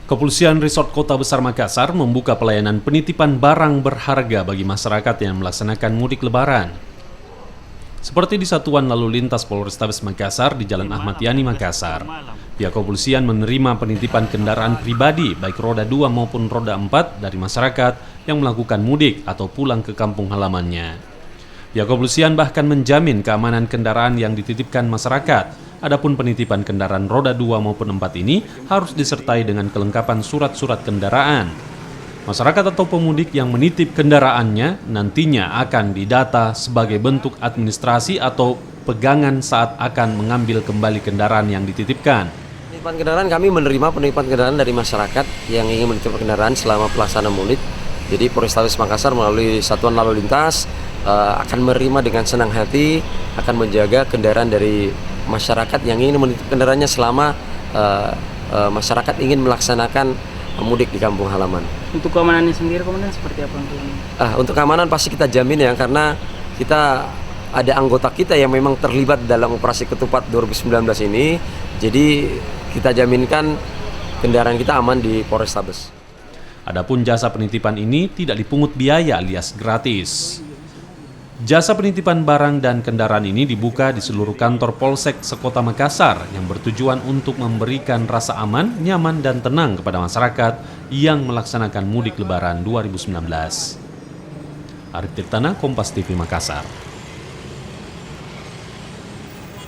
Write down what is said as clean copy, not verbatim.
Kepolisian Resort Kota Besar Makassar membuka pelayanan penitipan barang berharga bagi masyarakat yang melaksanakan mudik lebaran. Seperti di Satuan Lalu Lintas Polrestabes Makassar di Jalan Ahmad Yani, Makassar. Pihak kepolisian menerima penitipan kendaraan pribadi baik roda 2 maupun roda 4 dari masyarakat yang melakukan mudik atau pulang ke kampung halamannya. Pihak kepolisian bahkan menjamin keamanan kendaraan yang dititipkan masyarakat. Adapun penitipan kendaraan roda 2 maupun 4 ini harus disertai dengan kelengkapan surat-surat kendaraan. Masyarakat atau pemudik yang menitip kendaraannya nantinya akan didata sebagai bentuk administrasi atau pegangan saat akan mengambil kembali kendaraan yang dititipkan. Penitipan kendaraan, kami menerima penitipan kendaraan dari masyarakat yang ingin menitipkan kendaraan selama pelaksanaan mudik. Jadi Polrestabes Makassar melalui Satuan Lalu Lintas akan menerima dengan senang hati, akan menjaga kendaraan dari masyarakat yang ingin menitip kendaraannya selama masyarakat ingin melaksanakan mudik di kampung halaman. Untuk keamanannya sendiri, Komandan, seperti apa untuk ini? Untuk keamanan pasti kita jamin ya, karena kita ada anggota kita yang memang terlibat dalam operasi Ketupat 2019 ini. Jadi kita jaminkan kendaraan kita aman di Polrestabes. Adapun jasa penitipan ini tidak dipungut biaya alias gratis. Jasa penitipan barang dan kendaraan ini dibuka di seluruh kantor Polsek sekota Makassar yang bertujuan untuk memberikan rasa aman, nyaman, dan tenang kepada masyarakat yang melaksanakan mudik lebaran 2019. Arif Tirtana, Kompas TV Makassar.